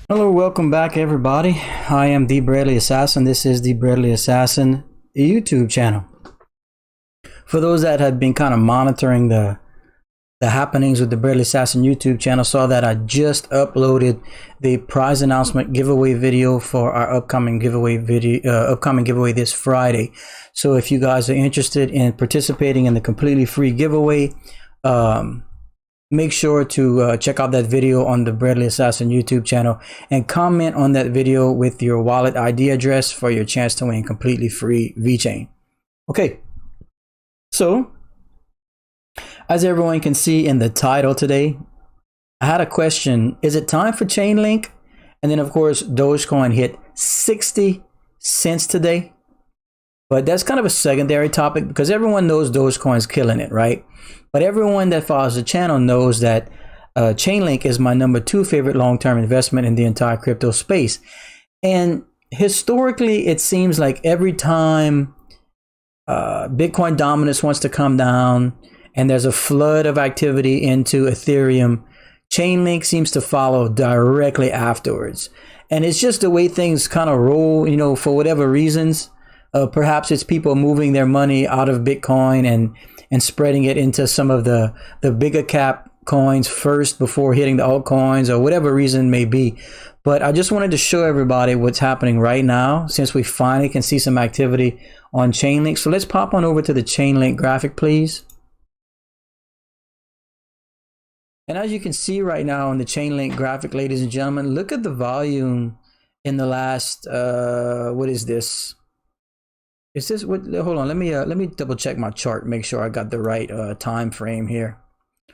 Hello, welcome back everybody. I am the Bradley Assassin. This is the Bradley Assassin YouTube channel. For those that have been kind of monitoring the happenings with the Bradley Assassin YouTube channel, saw that I just uploaded the prize announcement giveaway video for our upcoming giveaway this Friday. So if you guys are interested in participating in the completely free giveaway, make sure to check out that video on the Bradley Assassin YouTube channel and comment on that video with your wallet ID address for your chance to win completely free VeChain. Okay, so as everyone can see in the title today, I had a question. Is it time for ChainLink? And then of course, Dogecoin hit 60 cents today. But that's kind of a secondary topic because everyone knows Dogecoin's killing it, right? But everyone that follows the channel knows that ChainLink is my #2 favorite long-term investment in the entire crypto space. And historically, it seems like every time Bitcoin dominance wants to come down and there's a flood of activity into Ethereum, ChainLink seems to follow directly afterwards. And it's just the way things kind of roll, you know, for whatever reasons. Perhaps it's people moving their money out of Bitcoin and spreading it into some of the bigger cap coins first before hitting the altcoins, or whatever reason may be. But I just wanted to show everybody what's happening right now since we finally can see some activity on ChainLink. So let's pop on over to the ChainLink graphic, please. And as you can see right now on the ChainLink graphic, ladies and gentlemen, look at the volume in the last, what is this? Is this what? Hold on, let me double check my chart, make sure I got the right time frame here.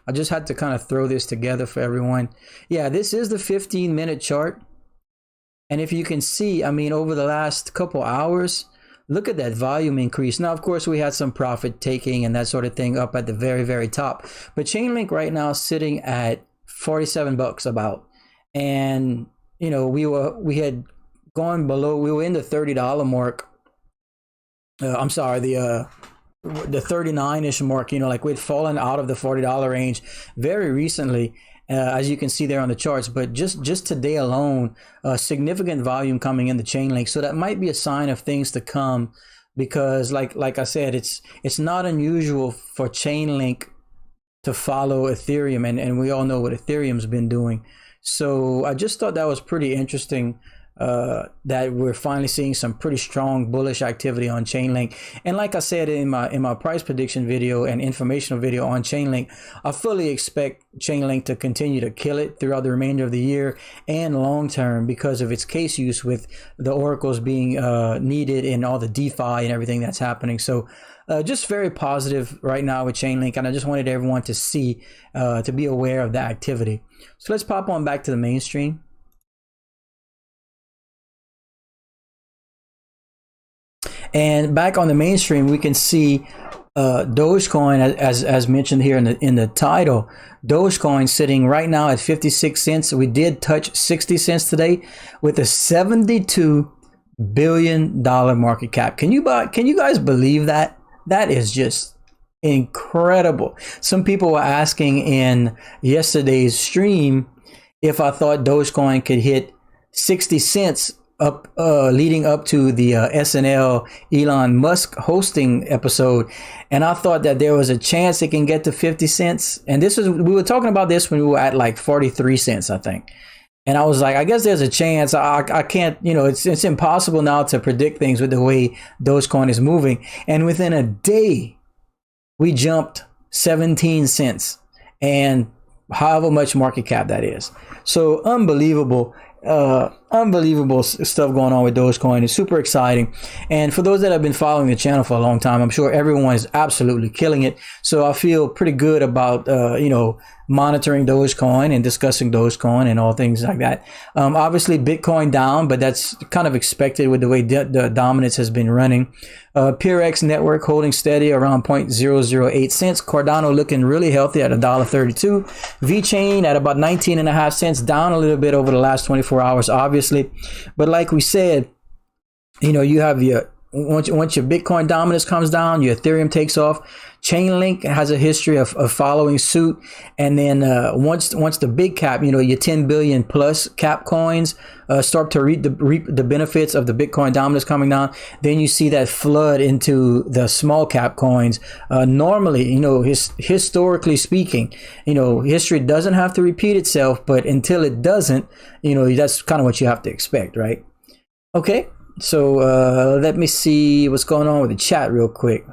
I just had to kind of throw this together for everyone. Yeah, this is the 15-minute chart. And if you can see, I mean, over the last couple hours, look at that volume increase. Now, of course, we had some profit taking and that sort of thing up at the very, very top. But ChainLink right now is sitting at 47 bucks about. And, you know, we had gone below, we were in the $30 mark. I'm sorry, the 39-ish mark, you know, like we'd fallen out of the $40 range very recently, as you can see there on the charts. But just today alone, significant volume coming in the ChainLink. So that might be a sign of things to come, because like I said, it's not unusual for ChainLink to follow Ethereum, and we all know what Ethereum's been doing. So I just thought that was pretty interesting. That we're finally seeing some pretty strong bullish activity on ChainLink. And like I said in my price prediction video and informational video on ChainLink, I fully expect ChainLink to continue to kill it throughout the remainder of the year and long term because of its case use with the oracles being needed in all the DeFi and everything that's happening. So just very positive right now with ChainLink, and I just wanted everyone to see, to be aware of the activity. So let's pop on back to the mainstream. And back on the mainstream, we can see Dogecoin, as mentioned here in the title. Dogecoin sitting right now at 56 cents. We did touch 60 cents today with a $72 billion market cap. Can you guys believe that? That is just incredible. Some people were asking in yesterday's stream if I thought Dogecoin could hit 60 cents up, leading up to the SNL Elon Musk hosting episode, and I thought that there was a chance it can get to 50 cents. And we were talking about this when we were at like 43 cents, I think. And I was like, I guess there's a chance. I can't, you know, it's impossible now to predict things with the way Dogecoin is moving. And within a day, we jumped 17 cents, and however much market cap that is. So unbelievable. Unbelievable stuff going on with Dogecoin. It's super exciting. And for those that have been following the channel for a long time, I'm sure everyone is absolutely killing it. So I feel pretty good about, you know, monitoring Dogecoin and discussing Dogecoin and all things like that. Obviously Bitcoin down, but that's kind of expected with the way the dominance has been running. PureX network holding steady around 0.008 cents. Cardano looking really healthy at $1.32. VeChain at about 19.5 cents, down a little bit over the last 24 hours, obviously. But like we said, you know, you have your once your Bitcoin dominance comes down, your Ethereum takes off. ChainLink has a history of following suit, and then once the big cap, your 10 billion plus cap coins start to reap the benefits of the Bitcoin dominance coming down, then you see that flood into the small cap coins. Normally, historically speaking, history doesn't have to repeat itself, but until it doesn't, that's kind of what you have to expect, right? Okay, so let me see what's going on with the chat real quick.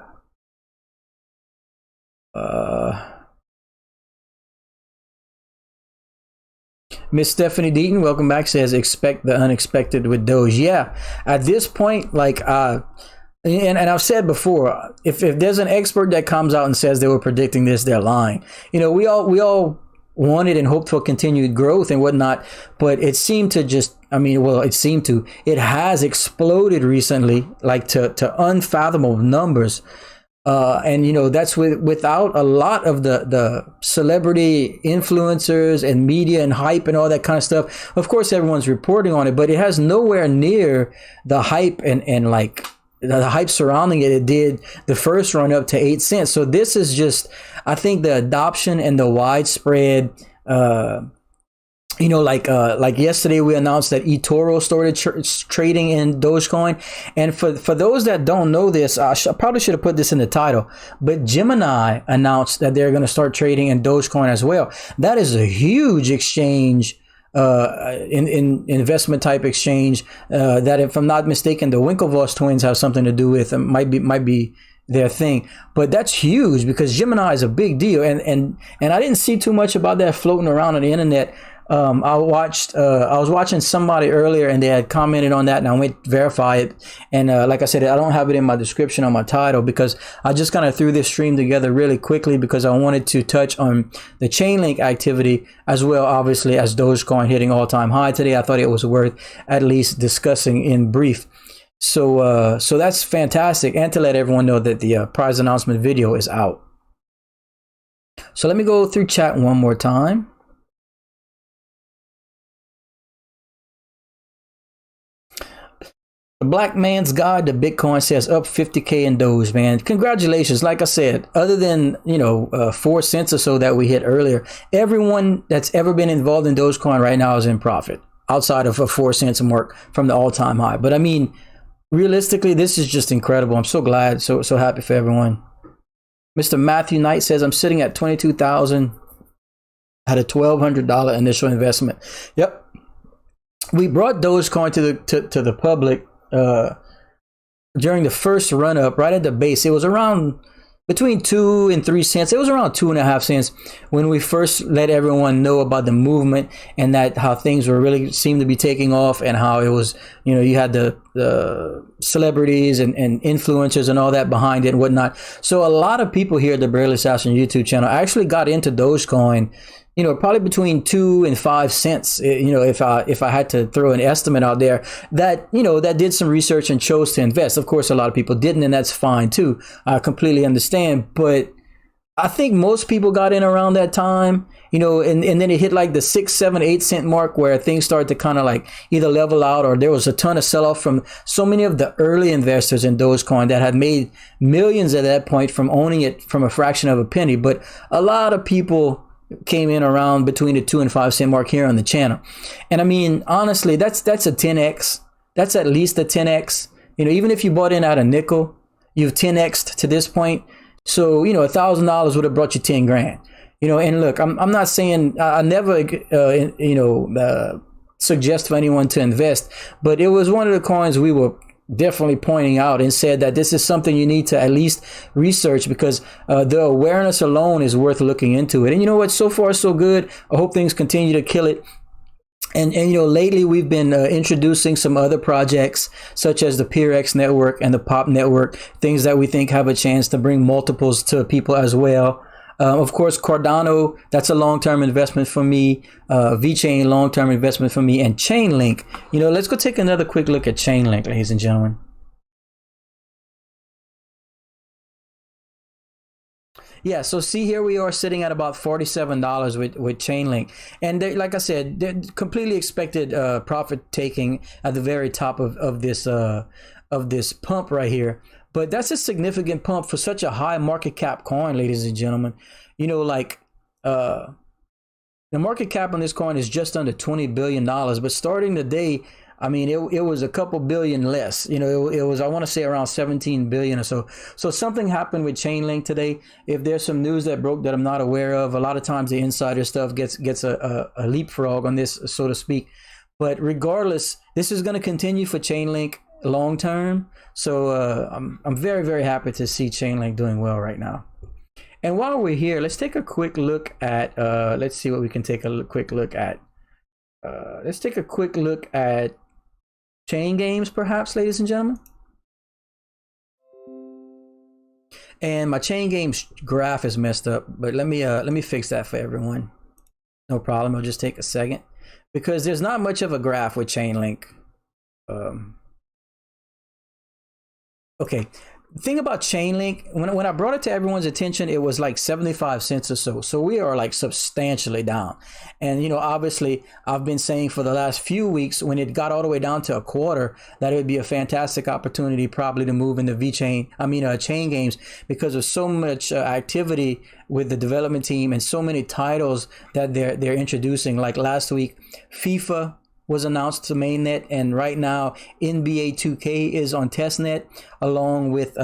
Miss Stephanie Deaton, welcome back, says expect the unexpected with Doge. Yeah, at this point, like and I've said before, if there's an expert that comes out and says they were predicting this, they're lying. We all wanted and hoped for continued growth and whatnot, but it seemed to it has exploded recently, like to unfathomable numbers. And that's without a lot of the celebrity influencers and media and hype and all that kind of stuff. Of course, everyone's reporting on it, but it has nowhere near the hype and like the hype surrounding it did the first run up to 8 cents. So this is just, I think, the adoption and the widespread, like yesterday we announced that eToro started trading in Dogecoin. And for those that don't know this, I probably should have put this in the title, but Gemini announced that they're going to start trading in Dogecoin as well. That is a huge exchange, in investment type exchange, that if I'm not mistaken, the Winklevoss twins have something to do with. It might be their thing, but that's huge because Gemini is a big deal. And I didn't see too much about that floating around on the internet. I was watching somebody earlier and they had commented on that, and I went to verify it. And like I said, I don't have it in my description on my title because I just kind of threw this stream together really quickly because I wanted to touch on the ChainLink activity as well, obviously, as Dogecoin hitting all-time high today. I thought it was worth at least discussing in brief. So that's fantastic, and to let everyone know that the prize announcement video is out. So let me go through chat one more time. The Black Man's Guide to Bitcoin says up 50K in Doge, man. Congratulations. Like I said, other than, 4 cents or so that we hit earlier, everyone that's ever been involved in Dogecoin right now is in profit outside of a 4 cents mark from the all-time high. But I mean, realistically, this is just incredible. I'm so glad, so happy for everyone. Mr. Matthew Knight says, I'm sitting at 22,000 at a $1,200 initial investment. Yep. We brought Dogecoin to the public during the first run up, right at the base. It was around between 2 and 3 cents. It was around 2.5 cents when we first let everyone know about the movement and that how things were really seemed to be taking off, and how it was, you had the celebrities and influencers and all that behind it and whatnot. So a lot of people here at the Bradley Assassin YouTube channel actually got into Dogecoin, probably between 2 and 5 cents, if I had to throw an estimate out there, that, that did some research and chose to invest. Of course, a lot of people didn't, and that's fine too. I completely understand. But I think most people got in around that time, and then it hit like the 6, 7, 8 cent mark where things started to kind of like either level out, or there was a ton of sell-off from so many of the early investors in Dogecoin that had made millions at that point from owning it from a fraction of a penny. But a lot of people came in around between the 2 and 5 cent mark here on the channel. And I mean, honestly, that's a 10x. That's at least a 10x. Even if you bought in at a nickel, you've 10x'd to this point. So, $1,000 would have brought you 10 grand. And look, I'm not saying, I never, suggest for anyone to invest, but it was one of the coins we were definitely pointing out and said that this is something you need to at least research, because the awareness alone is worth looking into it. And you know what? So far, so good. I hope things continue to kill it. And lately we've been introducing some other projects such as the PeerX network and the Pop network, things that we think have a chance to bring multiples to people as well. Of course, Cardano, that's a long-term investment for me. VeChain, long-term investment for me. And ChainLink. Let's go take another quick look at ChainLink, ladies and gentlemen. Yeah, so see, here we are sitting at about $47 with ChainLink. And they, like I said, they completely expected profit taking at the very top of this of this pump right here. But that's a significant pump for such a high market cap coin, ladies and gentlemen. You know, like the market cap on this coin is just under $20 billion. But starting the day, I mean, it was a couple billion less. You know, it was, I want to say, around 17 billion or so. So something happened with ChainLink today. If there's some news that broke that I'm not aware of, a lot of times the insider stuff gets a leapfrog on this, so to speak. But regardless, this is going to continue for ChainLink long term. So I'm very, very happy to see ChainLink doing well right now. And while we're here, let's take a quick look at, let's see what we can take a quick look at. Let's take a quick look at chain games, perhaps, ladies and gentlemen. And my chain games graph is messed up, but let me fix that for everyone. No problem. It'll just take a second because there's not much of a graph with ChainLink. Okay. The thing about ChainLink, when I brought it to everyone's attention, it was like 75 cents or so. So we are like substantially down. And, you know, obviously I've been saying for the last few weeks when it got all the way down to a quarter, that it would be a fantastic opportunity probably to move into chain games because of so much activity with the development team and so many titles that they're introducing. Like last week, FIFA was announced to mainnet, and right now NBA 2K is on testnet along with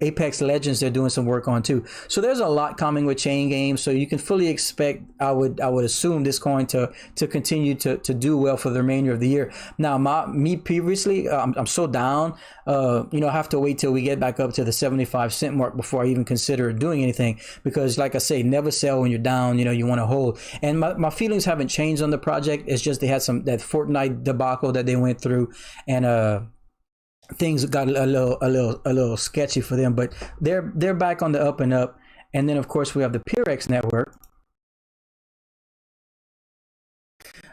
Apex Legends. They're doing some work on too. So there's a lot coming with chain games. So you can fully expect, I would assume, this coin to continue to do well for the remainder of the year. Now, me previously, I'm so down. You know, I have to wait till we get back up to the 75-cent mark before I even consider doing anything because, like I say, never sell when you're down. You know, you want to hold. And my feelings haven't changed on the project. It's just they had that Fortnite debacle that they went through, and things got a little sketchy for them. But they're back on the up and up. And then of course we have the PureX network.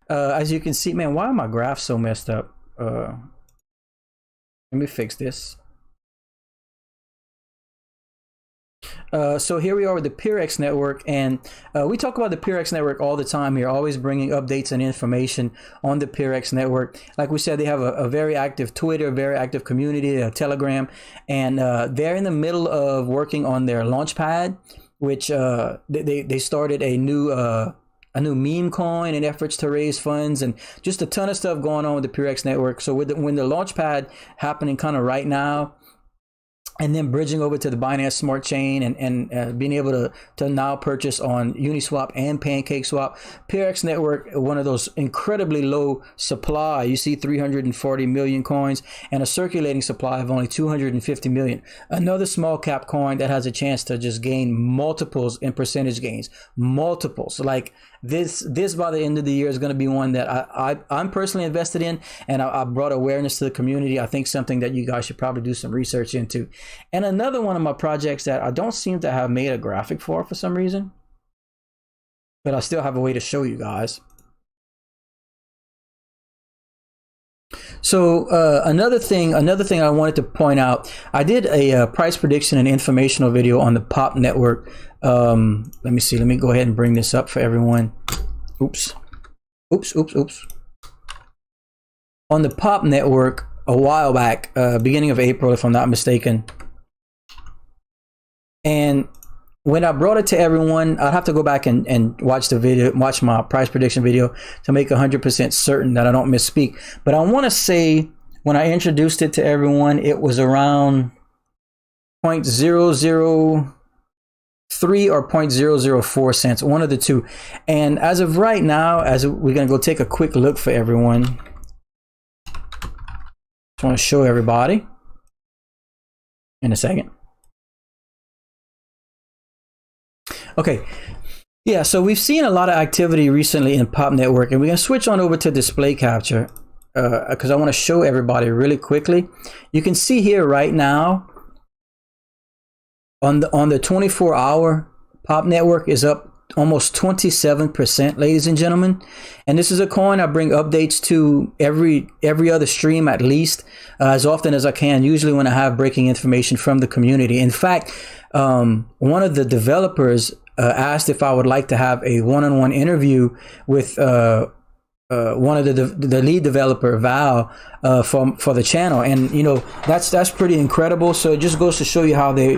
As you can see, man, why are my graphs so messed up? Let me fix this. So here we are with the PureX network, and we talk about the PureX network all the time here, always bringing updates and information on the PureX network. Like we said, they have a very active Twitter, very active community, a Telegram, and they're in the middle of working on their launchpad, which they started a new meme coin and efforts to raise funds and just a ton of stuff going on with the PureX network. So when the launchpad happening kind of right now, and then bridging over to the Binance Smart Chain and being able to now purchase on Uniswap and PancakeSwap. PureX network, one of those incredibly low supply. You see 340 million coins and a circulating supply of only 250 million. Another small cap coin that has a chance to just gain multiples in percentage gains. Multiples. Like this by the end of the year is going to be one that I'm personally invested in, and I brought awareness to the community. I think something that you guys should probably do some research into. And another one of my projects that I don't seem to have made a graphic for some reason, but I still have a way to show you guys. So another thing I wanted to point out, I did a price prediction and informational video on the POP network. Let me see. Let me go ahead and bring this up for everyone. Oops. On the POP network a while back, beginning of April, if I'm not mistaken. And when I brought it to everyone, I'd have to go back and watch the video, watch my price prediction video to make 100% certain that I don't misspeak. But I want to say when I introduced it to everyone, it was around 0.003 or 0.004 cents, one of the two. And as of right now, as we're going to go take a quick look for everyone, just want to show everybody in a second. Okay, yeah, so we've seen a lot of activity recently in POP network, and we're going to switch on over to display capture because I want to show everybody really quickly. You can see here right now on the 24-hour, POP network is up almost 27%, ladies and gentlemen. And this is a coin I bring updates to every other stream, at least as often as I can, usually when I have breaking information from the community. In fact, one of the developers asked if I would like to have a one-on-one interview with one of the lead developer, Val, for the channel. And that's pretty incredible. So it just goes to show you how they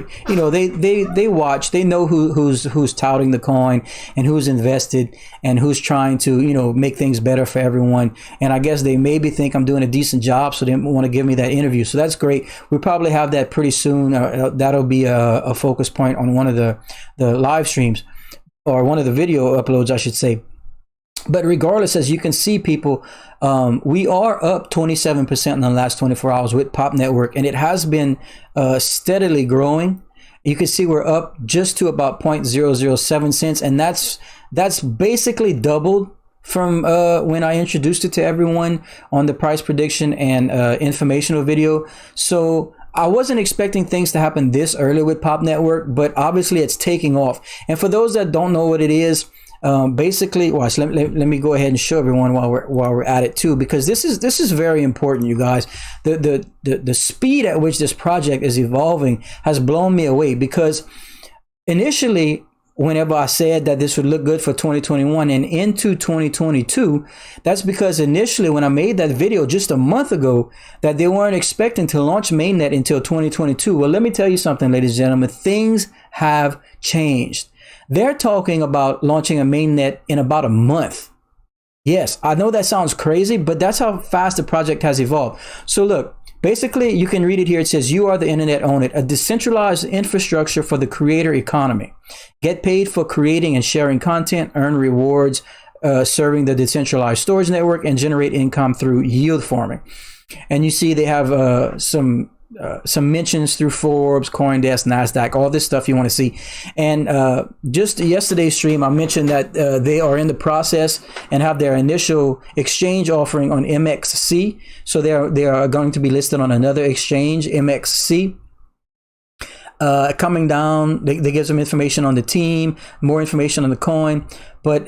watch, they know who's touting the coin and who's invested and who's trying to make things better for everyone. And I guess they maybe think I'm doing a decent job, so they want to give me that interview. So that's great. We probably have that pretty soon. That'll be a focus point on one of the live streams, or one of the video uploads, I should say. But regardless, as you can see, people, we are up 27% in the last 24 hours with Pop Network, and it has been steadily growing. You can see we're up just to about 0.007 cents, and that's basically doubled from when I introduced it to everyone on the price prediction and informational video. So I wasn't expecting things to happen this early with Pop Network, but obviously it's taking off. And for those that don't know what it is, basically, watch. Let me go ahead and show everyone while we're at it too, because this is very important, you guys. The speed at which this project is evolving has blown me away. Because initially, whenever I said that this would look good for 2021 and into 2022, that's because initially when I made that video just a month ago, that they weren't expecting to launch mainnet until 2022. Well, let me tell you something, ladies and gentlemen, things have changed. They're talking about launching a mainnet in about a month. Yes, I know that sounds crazy, but that's how fast the project has evolved. So look, basically you can read it here. It says, "You are the internet, own it. A decentralized infrastructure for the creator economy. Get paid for creating and sharing content, earn rewards, serving the decentralized storage network, and generate income through yield farming." And you see they have some mentions through Forbes, CoinDesk, NASDAQ, all this stuff you want to see. And just yesterday's stream, I mentioned that they are in the process and have their initial exchange offering on MXC. So they are going to be listed on another exchange, MXC. Coming down, they give some information on the team, more information on the coin, but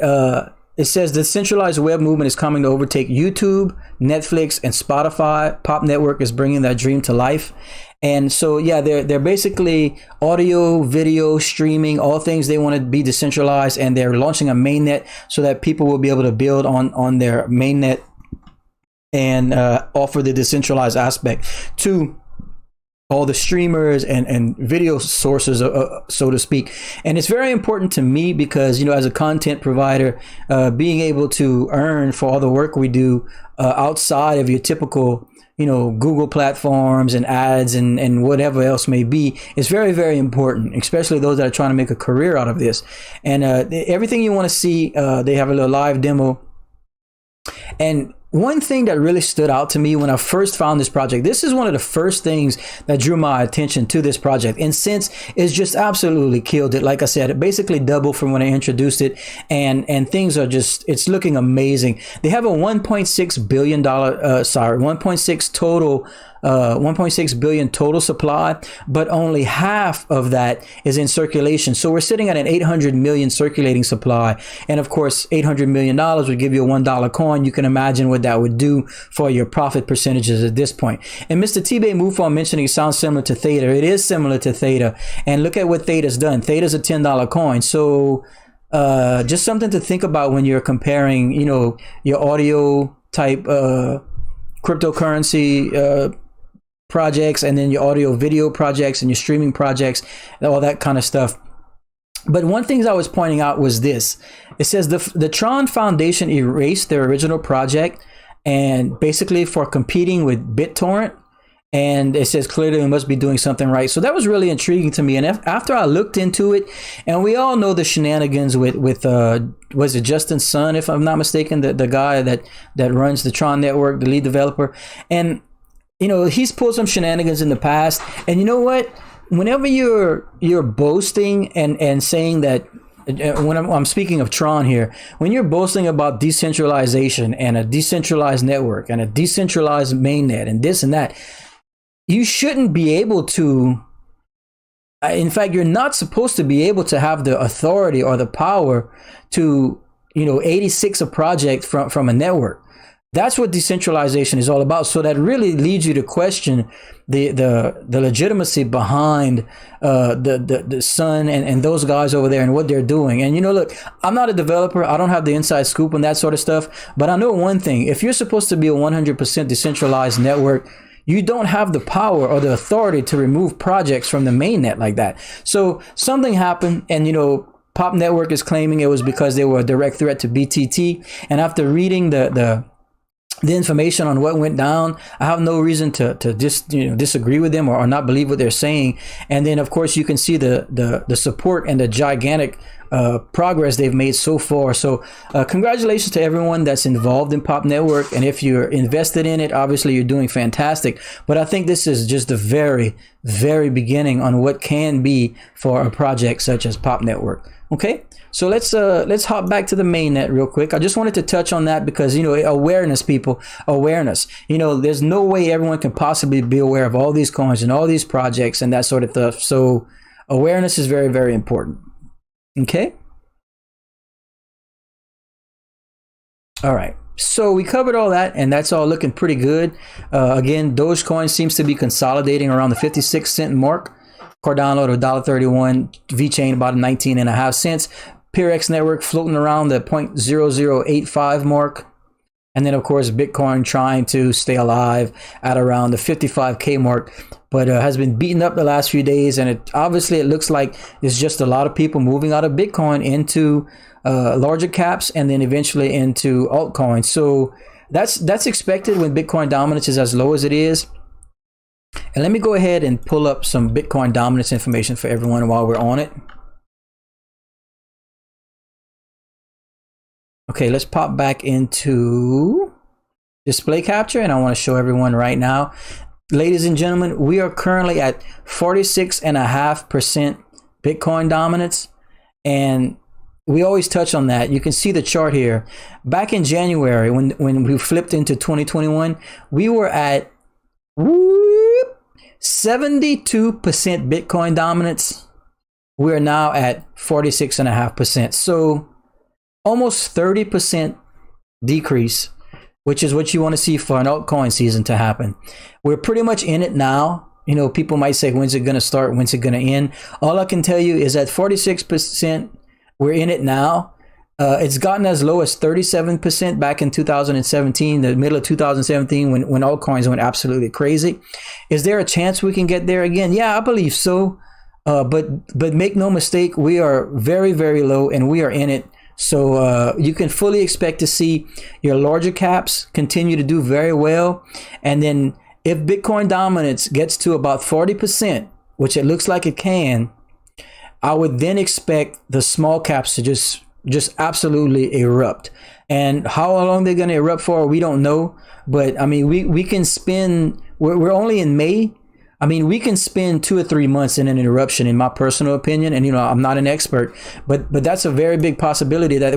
it says the centralized web movement is coming to overtake YouTube, Netflix, and Spotify. Pop Network is bringing that dream to life. And so, yeah, they're basically audio, video, streaming, all things they want to be decentralized. And they're launching a mainnet so that people will be able to build on their mainnet and offer the decentralized aspect to all the streamers and video sources, so to speak. And it's very important to me because, as a content provider, being able to earn for all the work we do outside of your typical, Google platforms and ads and whatever else may be, is very, very important, especially those that are trying to make a career out of this. And everything you want to see, they have a little live demo. And one thing that really stood out to me when I first found this project, this is one of the first things that drew my attention to this project. And since it's just absolutely killed it, like I said, it basically doubled from when I introduced it. And things are just, it's looking amazing. They have a $1.6 billion, 1.6 total 1.6 billion total supply, but only half of that is in circulation. So we're sitting at an 800 million circulating supply. And of course, $800 million would give you a $1 coin. You can imagine what that would do for your profit percentages at this point. And Mr. T-Bay Mufon mentioning it sounds similar to Theta. It is similar to Theta. And look at what Theta's done. Theta's a $10 coin. So just something to think about when you're comparing, your audio type cryptocurrency projects, and then your audio video projects and your streaming projects, and all that kind of stuff. But one thing I was pointing out was this. It says the Tron Foundation erased their original project, and basically for competing with BitTorrent. And it says clearly we must be doing something right. So that was really intriguing to me. And after I looked into it, and we all know the shenanigans with was it Justin Sun, if I'm not mistaken, the guy that runs the Tron network, the lead developer. And he's pulled some shenanigans in the past. And you know what? Whenever you're boasting and saying that, when I'm speaking of Tron here, when you're boasting about decentralization and a decentralized network and a decentralized mainnet and this and that, you shouldn't be able to, in fact, you're not supposed to be able to have the authority or the power to, 86 a project from a network. That's what decentralization is all about. So that really leads you to question the legitimacy behind the Sun and those guys over there and what they're doing. And look, I'm not a developer. I don't have the inside scoop on that sort of stuff. But I know one thing: if you're supposed to be a 100% decentralized network, you don't have the power or the authority to remove projects from the mainnet like that. So something happened, and Pop Network is claiming it was because they were a direct threat to BTT. And after reading the information on what went down, I have no reason to just disagree with them or not believe what they're saying. And then of course you can see the support and the gigantic progress they've made so far. So congratulations to everyone that's involved in Pop Network, and if you're invested in it, obviously you're doing fantastic. But I think this is just the very, very beginning on what can be for a project such as Pop Network. Okay, so let's hop back to the mainnet real quick. I just wanted to touch on that because awareness, people, awareness. There's no way everyone can possibly be aware of all these coins and all these projects and that sort of stuff. So awareness is very, very important. Okay. All right. So we covered all that, and that's all looking pretty good. Again, Dogecoin seems to be consolidating around the 56-cent mark. Cardano at $1.31, VeChain about 19.5 cents. PRX network floating around the 0.0085 mark. And then, of course, Bitcoin trying to stay alive at around the 55K mark, but has been beaten up the last few days. And it looks like it's just a lot of people moving out of Bitcoin into larger caps and then eventually into altcoins. So that's expected when Bitcoin dominance is as low as it is. And let me go ahead and pull up some Bitcoin dominance information for everyone while we're on it. Okay, let's pop back into display capture, and I want to show everyone right now. Ladies and gentlemen, we are currently at 46.5% Bitcoin dominance, and we always touch on that. You can see the chart here. Back in January, when we flipped into 2021, we were at 72% Bitcoin dominance. We're now at 46.5%. So almost 30% decrease, which is what you want to see for an altcoin season to happen. We're pretty much in it now. People might say, when's it going to start? When's it going to end? All I can tell you is at 46%, we're in it now. It's gotten as low as 37% back in 2017, the middle of 2017, when altcoins went absolutely crazy. Is there a chance we can get there again? Yeah, I believe so. But make no mistake, we are very, very low, and we are in it. So you can fully expect to see your larger caps continue to do very well. And then if Bitcoin dominance gets to about 40%, which it looks like it can, I would then expect the small caps to just absolutely erupt. And how long they're going to erupt for, we don't know. But I mean, we can spend, we're only in May. I mean, we can spend 2 or 3 months in an eruption, in my personal opinion. And, I'm not an expert, but that's a very big possibility that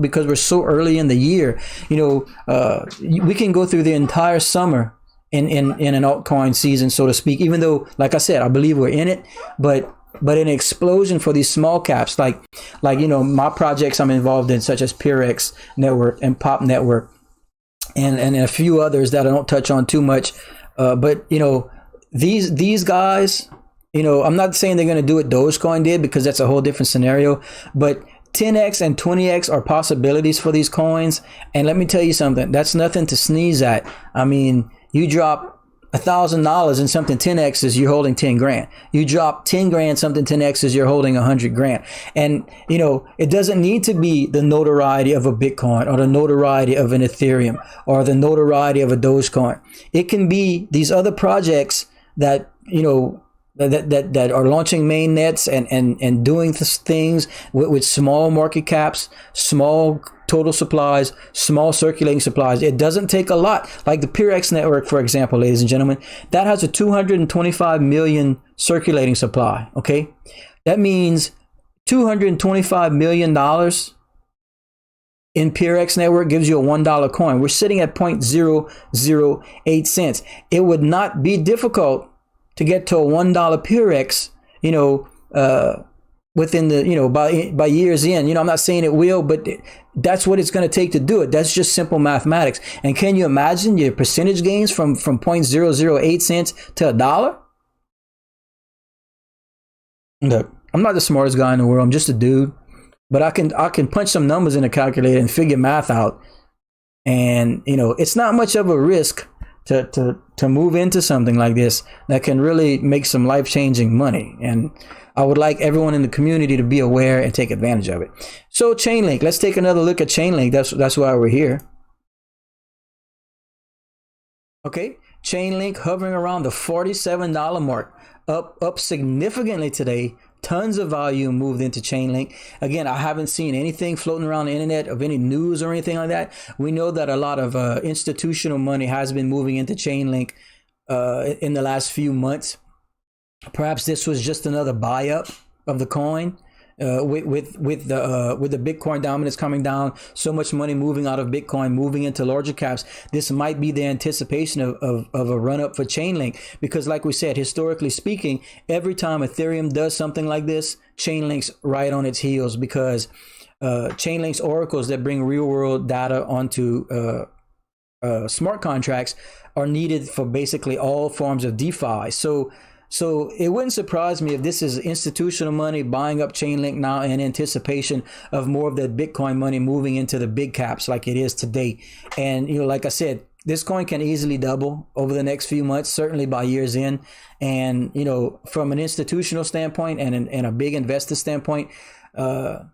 because we're so early in the year, we can go through the entire summer in an altcoin season, so to speak, even though, like I said, I believe we're in it, but an explosion for these small caps, like my projects I'm involved in, such as PRX network and Pop Network and a few others that I don't touch on too much. But these guys, I'm not saying they're going to do what Dogecoin did, because that's a whole different scenario, but 10x and 20x are possibilities for these coins. And let me tell you something, that's nothing to sneeze at. I mean, you drop $1,000 in something 10x's, you're holding 10 grand. You drop 10 grand, something 10x's, you're holding 100 grand. And, it doesn't need to be the notoriety of a Bitcoin or the notoriety of an Ethereum or the notoriety of a Dogecoin. It can be these other projects that, that are launching main nets and doing things with small market caps, small total supplies, small circulating supplies. It doesn't take a lot. Like the PRX network, for example, ladies and gentlemen, that has a 225 million circulating supply. Okay, that means $225 million in PRX network gives you a $1 coin. We're sitting at 0.008 cents. It would not be difficult to get to a $1 PRX, within the, by years in. I'm not saying it will, but that's what it's going to take to do it. That's just simple mathematics. And can you imagine your percentage gains from 0.008 cents to a dollar? Look, I'm not the smartest guy in the world. I'm just a dude, but I can punch some numbers in a calculator and figure math out. And it's not much of a risk to move into something like this that can really make some life-changing money. And I would like everyone in the community to be aware and take advantage of it. So ChainLink, let's take another look at ChainLink. That's why we're here. Okay, ChainLink hovering around the $47 mark, up significantly today. Tons of volume moved into ChainLink. Again, I haven't seen anything floating around the internet of any news or anything like that. We know that a lot of institutional money has been moving into ChainLink in the last few months. Perhaps this was just another buy up of the coin. With the Bitcoin dominance coming down, so much money moving out of Bitcoin, moving into larger caps. This might be the anticipation of a run up for ChainLink, because like we said, historically speaking, every time Ethereum does something like this, ChainLink's right on its heels, because ChainLink's oracles that bring real world data onto smart contracts are needed for basically all forms of DeFi. So it wouldn't surprise me if this is institutional money buying up ChainLink now in anticipation of more of that Bitcoin money moving into the big caps like it is today. And, like I said, this coin can easily double over the next few months, certainly by year's end. And, from an institutional standpoint and a big investor standpoint, the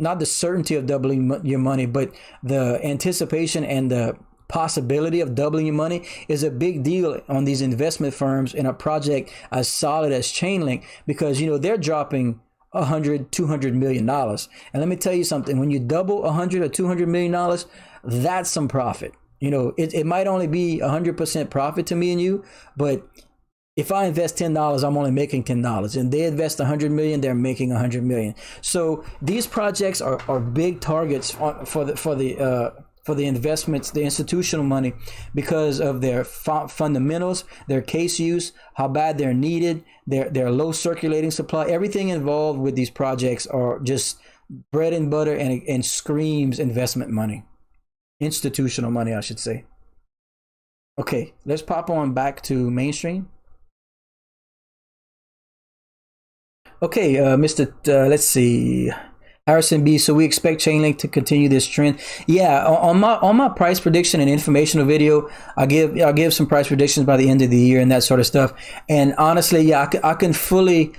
not the certainty of doubling your money, but the anticipation and the possibility of doubling your money is a big deal on these investment firms in a project as solid as ChainLink, because they're dropping $100-200 million. And let me tell you something: when you double $100 or $200 million, that's some profit. It might only be 100% profit to me and you, but if I invest $10, I'm only making $10, and they invest $100 million, they're making $100 million. So these projects are big targets for the investments, the institutional money, because of their fundamentals, their case use, how bad they're needed, their low circulating supply. Everything involved with these projects are just bread and butter and screams investment money. Institutional money, I should say. Okay, let's pop on back to mainstream. Okay, let's see. Harrison B. So we expect ChainLink to continue this trend. Yeah, on my price prediction and informational video, I give some price predictions by the end of the year and that sort of stuff. And honestly, yeah, I fully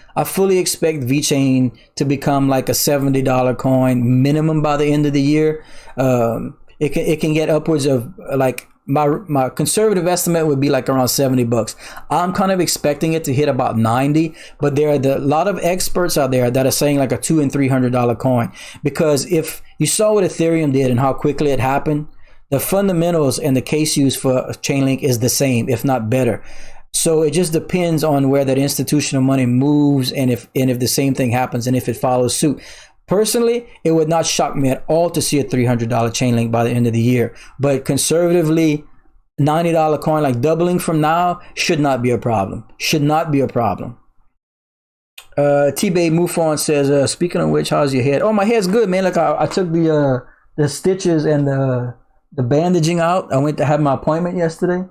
expect VeChain to become like a $70 coin minimum by the end of the year. It can get upwards of like. My conservative estimate would be like around $70. I'm kind of expecting it to hit about 90, but there are a lot of experts out there that are saying like a $200 and $300 coin, because if you saw what Ethereum did and how quickly it happened, the fundamentals and the case use for ChainLink is the same, if not better. So it just depends on where that institutional money moves and if the same thing happens and if it follows suit. Personally, it would not shock me at all to see a $300 ChainLink by the end of the year. But conservatively, $90 coin, like doubling from now, should not be a problem. Should not be a problem. T-Bay Mufon says, speaking of which, how's your head? Oh, my head's good, man. Like I took the stitches and the bandaging out. I went to have my appointment yesterday.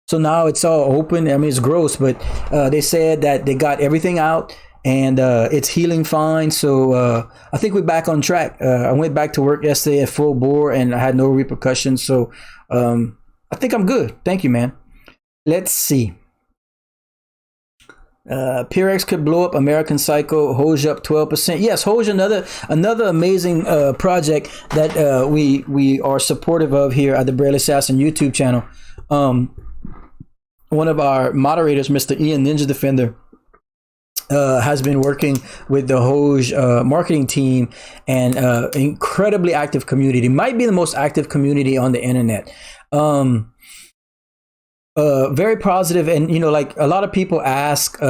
So now it's all open. I mean, it's gross, but they said that they got everything out. And it's healing fine. So I think we're back on track. I went back to work yesterday at full bore and I had no repercussions. So I think I'm good. Thank you, man. Let's see. PRX could blow up. American Psycho, Hoj up 12%. Yes, Hoj, another amazing project that we are supportive of here at the Braille Assassin YouTube channel. One of our moderators, Mr. Ian Ninja Defender, has been working with the Hoj marketing team and incredibly active community. Might be the most active community on the internet. Very positive, and like a lot of people ask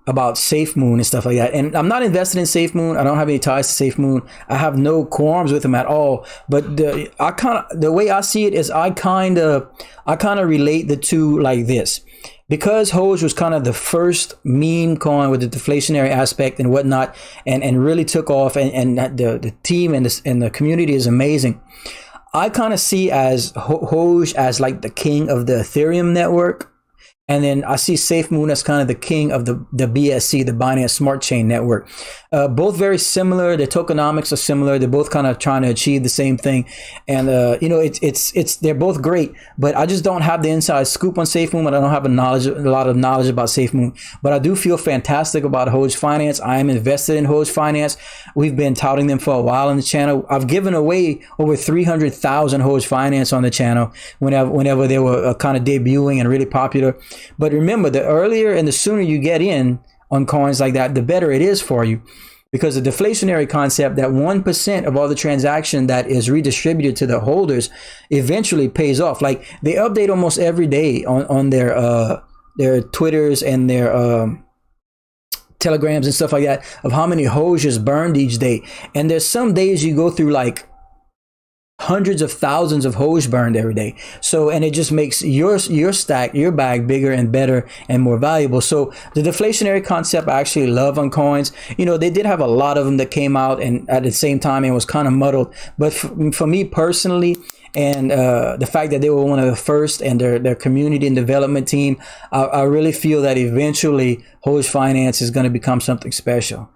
about SafeMoon and stuff like that. And I'm not invested in SafeMoon. I don't have any ties to SafeMoon. I have no qualms with them at all. But the way I see it is I kind of relate the two like this. Because Doge was kind of the first meme coin with the deflationary aspect and whatnot, and really took off, and the team and the community is amazing. I kind of see as Doge as like the king of the Ethereum network. And then I see SafeMoon as kind of the king of the BSC, the Binance Smart Chain network. Both very similar. The tokenomics are similar. They're both kind of trying to achieve the same thing. And, they're both great, but I just don't have the inside scoop on SafeMoon. I don't have a lot of knowledge about SafeMoon, but I do feel fantastic about Doge Finance. I am invested in Doge Finance. We've been touting them for a while on the channel. I've given away over 300,000 Doge Finance on the channel whenever they were kind of debuting and really popular. But remember, the earlier and the sooner you get in on coins like that, the better it is for you, because the deflationary concept, that 1% of all the transaction that is redistributed to the holders eventually pays off. Like, they update almost every day on their Twitters and their Telegrams and stuff like that of how many Doge is burned each day. And there's some days you go through like hundreds of thousands of Doge burned every day. So, and it just makes your stack, your bag bigger and better and more valuable. So the deflationary concept I actually love on coins. You know, they did have a lot of them that came out and at the same time it was kind of muddled. But for me personally, and the fact that they were one of the first, and their community and development team, I really feel that eventually Doge Finance is going to become something special.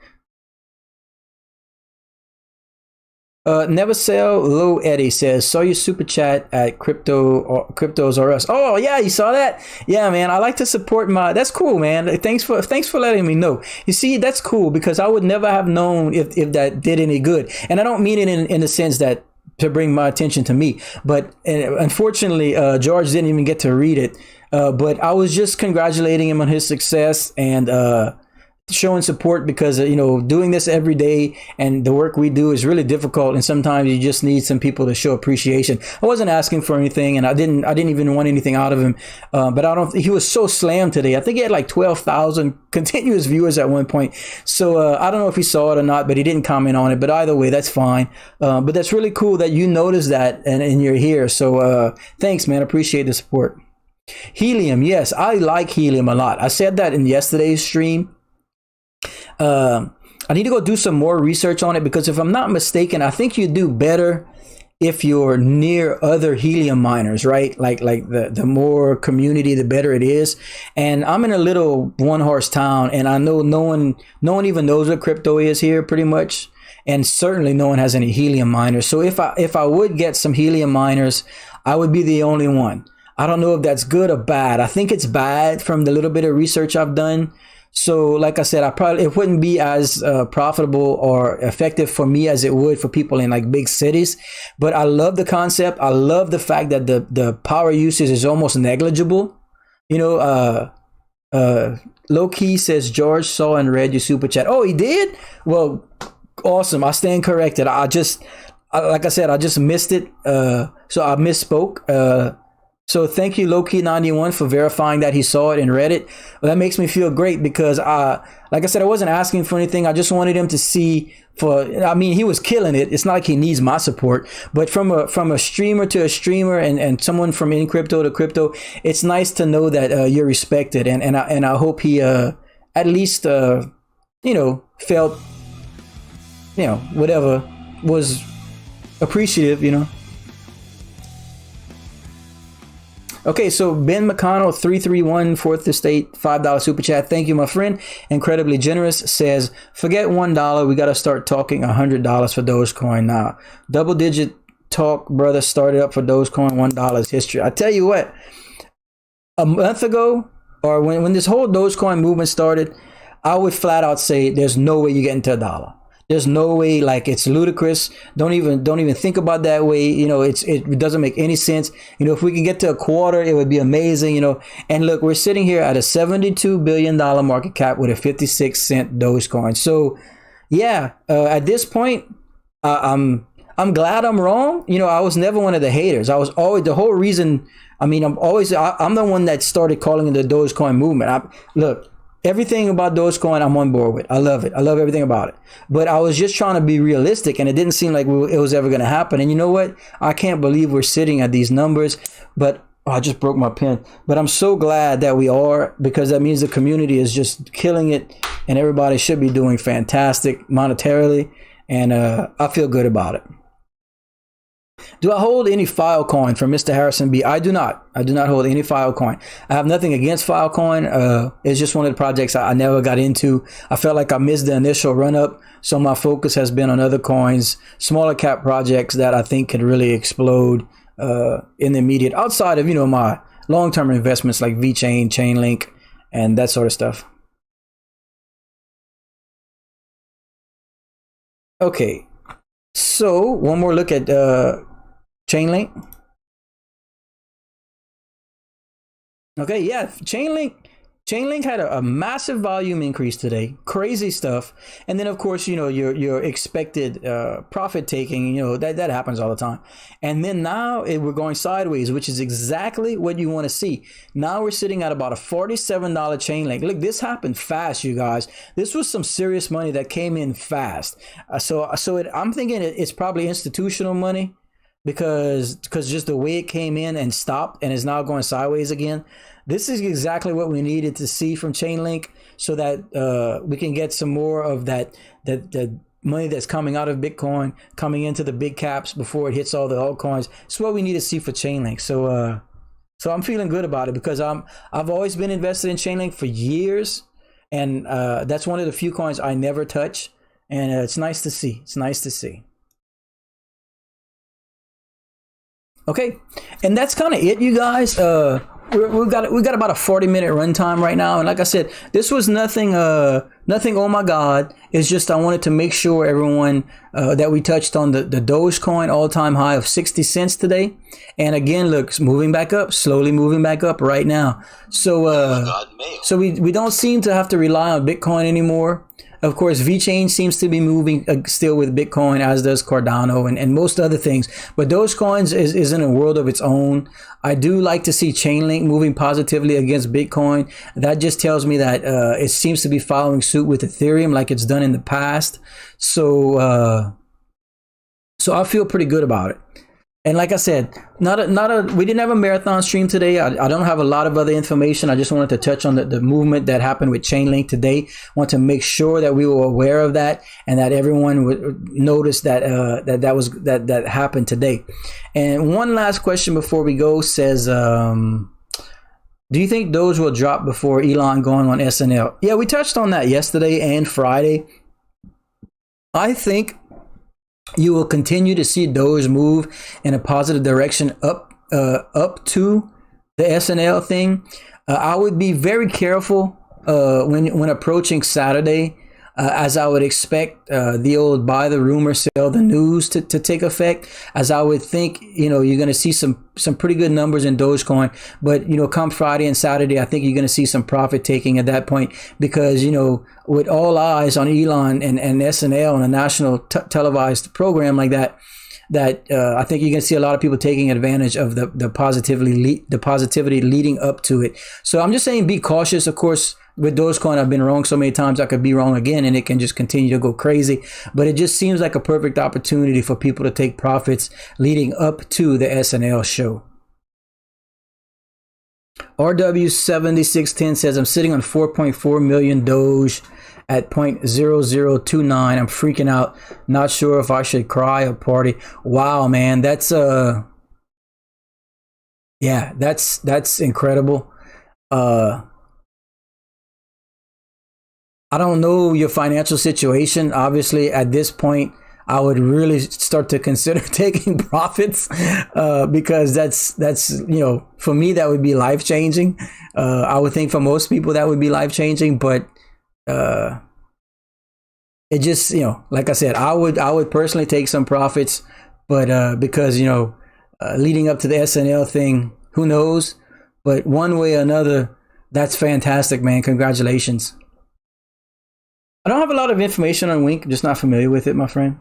Never Sell Low Eddie says, saw your super chat at Cryptos R Us. Oh yeah, you saw that? Yeah, man. I like to support that's cool, man. Thanks for letting me know. You see, that's cool, because I would never have known if that did any good. And I don't mean it in the sense that to bring my attention to me, but unfortunately, George didn't even get to read it. But I was just congratulating him on his success and showing support, because doing this every day and the work we do is really difficult, and sometimes you just need some people to show appreciation. I wasn't asking for anything, and I didn't even want anything out of him, but he was so slammed today. I think he had like 12,000 continuous viewers at one point, so I don't know if he saw it or not, but he didn't comment on it. But either way, that's fine. But that's really cool that you noticed that and you're here, so thanks, man. Appreciate the support. Helium, yes, I like Helium a lot. I said that in yesterday's stream. I need to go do some more research on it, because if I'm not mistaken, I think you do better if you're near other Helium miners, right? Like the more community, the better it is. And I'm in a little one-horse town, and I know no one even knows what crypto is here, pretty much. And certainly no one has any Helium miners. So if I would get some Helium miners, I would be the only one. I don't know if that's good or bad. I think it's bad from the little bit of research I've done. So like I said, it wouldn't be as profitable or effective for me as it would for people in like big cities. But I love the concept. I love the fact that the power usage is almost negligible. Low Key says George saw and read your super chat. Oh, he did? Well, awesome. I stand corrected. Like I said, I just missed it. So I misspoke. So thank you, Lowkey91, for verifying that he saw it and read it. Well, that makes me feel great, because like I said, I wasn't asking for anything. I just wanted him to see. He was killing it. It's not like he needs my support, but from a streamer to a streamer and someone from in crypto to crypto, it's nice to know that you're respected. And I hope he at least felt whatever was appreciative. Okay, so Ben McConnell 331 4th Estate $5 super chat. Thank you, my friend. Incredibly generous. Says, forget $1. We got to start talking $100 for Dogecoin now. Double digit talk, brother. Started up for Dogecoin $1 history. I tell you what, a month ago, or when this whole Dogecoin movement started, I would flat out say there's no way you get into $1. There's no way. Like, it's ludicrous. Don't even think about that way. It doesn't make any sense. If we can get to a quarter, it would be amazing. And look, we're sitting here at a $72 billion market cap with a 56-cent Dogecoin. So yeah, at this point, I'm glad I'm wrong. I was never one of the haters. I was always the whole reason. I'm the one that started calling it the Dogecoin movement. Look, everything about Dogecoin, I'm on board with. I love it. I love everything about it. But I was just trying to be realistic, and it didn't seem like it was ever going to happen. And you know what? I can't believe we're sitting at these numbers. But I just broke my pen. But I'm so glad that we are, because that means the community is just killing it, and everybody should be doing fantastic monetarily. And I feel good about it. Do I hold any Filecoin from Mr. Harrison B? I do not. I do not hold any Filecoin. I have nothing against Filecoin. It's just one of the projects I never got into. I felt like I missed the initial run up. So my focus has been on other coins, smaller cap projects that I think could really explode in the immediate, outside of, my long-term investments like VeChain, ChainLink, and that sort of stuff. Okay. So one more look at ChainLink. Okay, yeah, ChainLink had a massive volume increase today, crazy stuff. And then of course, your expected profit taking, that happens all the time. And then now we're going sideways, which is exactly what you want to see. Now we're sitting at about a $47 ChainLink. Look, this happened fast, you guys. This was some serious money that came in fast. I'm thinking it's probably institutional money, because just the way it came in and stopped and is now going sideways again. This is exactly what we needed to see from ChainLink, so that we can get some more of that money that's coming out of Bitcoin coming into the big caps before it hits all the altcoins. It's what we need to see for ChainLink. So I'm feeling good about it, because I've always been invested in ChainLink for years, and that's one of the few coins I never touch, and it's nice to see. It's nice to see. Okay, and that's kind of it, you guys. We've got about a 40-minute runtime right now, and like I said, this was nothing. Oh my God! It's just I wanted to make sure everyone that we touched on the Dogecoin all-time high of 60 cents today, and again, look, it's moving back up, slowly moving back up right now. So we don't seem to have to rely on Bitcoin anymore. Of course, VeChain seems to be moving still with Bitcoin, as does Cardano and most other things. But Dogecoin is in a world of its own. I do like to see ChainLink moving positively against Bitcoin. That just tells me that it seems to be following suit with Ethereum like it's done in the past. So I feel pretty good about it. And like I said, we didn't have a marathon stream today. I don't have a lot of other information. I just wanted to touch on the movement that happened with ChainLink today. Want to make sure that we were aware of that, and that everyone would notice that that happened today. And one last question before we go says, do you think Doge will drop before Elon going on SNL? Yeah, we touched on that yesterday and Friday. I think you will continue to see Doge move in a positive direction up to the SNL thing. I would be very careful when approaching Saturday, as I would expect the old buy the rumor, sell the news to take effect, as I would think, you're going to see some pretty good numbers in Dogecoin. But, come Friday and Saturday, I think you're going to see some profit taking at that point, because, with all eyes on Elon and SNL and a national televised program like that, I think you're going to see a lot of people taking advantage of the positivity leading up to it. So I'm just saying, be cautious. Of course, with Dogecoin, I've been wrong so many times, I could be wrong again, and it can just continue to go crazy. But it just seems like a perfect opportunity for people to take profits leading up to the SNL show. RW7610 says, I'm sitting on 4.4 million Doge at 0.0029. I'm freaking out. Not sure if I should cry or party. Wow, man. That's incredible. I don't know your financial situation. Obviously, at this point, I would really start to consider taking profits, because that's for me, that would be life changing. I would think for most people that would be life changing, but it just, like I said, I would personally take some profits, but because leading up to the SNL thing, who knows? But one way or another, that's fantastic, man. Congratulations. I don't have a lot of information on Wink. I'm just not familiar with it, my friend.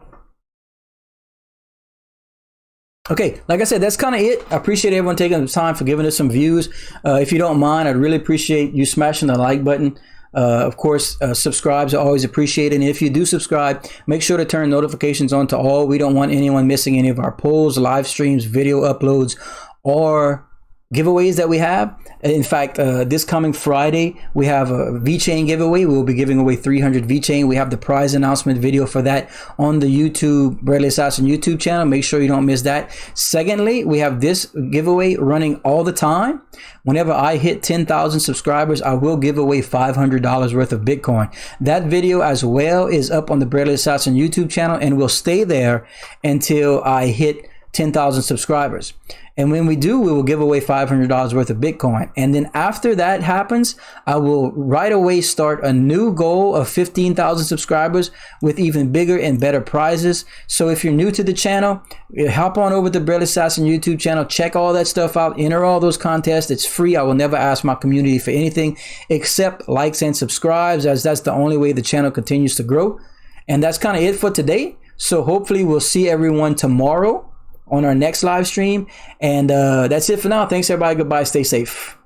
Okay, like I said, that's kind of it. I appreciate everyone taking the time for giving us some views. If you don't mind, I'd really appreciate you smashing the like button. Of course, subscribes are always appreciated. And if you do subscribe, make sure to turn notifications on to all. We don't want anyone missing any of our polls, live streams, video uploads, or giveaways that we have. In fact, this coming Friday, we have a VeChain giveaway. We will be giving away 300 VeChain. We have the prize announcement video for that on the YouTube, Bradley Assassin YouTube channel. Make sure you don't miss that. Secondly, we have this giveaway running all the time. Whenever I hit 10,000 subscribers, I will give away $500 worth of Bitcoin. That video as well is up on the Bradley Assassin YouTube channel and will stay there until I hit 10,000 subscribers. And when we do, we will give away $500 worth of Bitcoin. And then after that happens, I will right away start a new goal of 15,000 subscribers with even bigger and better prizes. So if you're new to the channel, hop on over to the Bradley Assassin YouTube channel, check all that stuff out, enter all those contests. It's free. I will never ask my community for anything except likes and subscribes, as that's the only way the channel continues to grow. And that's kind of it for today. So hopefully we'll see everyone tomorrow on our next live stream. And that's it for now. Thanks everybody. Goodbye. Stay safe.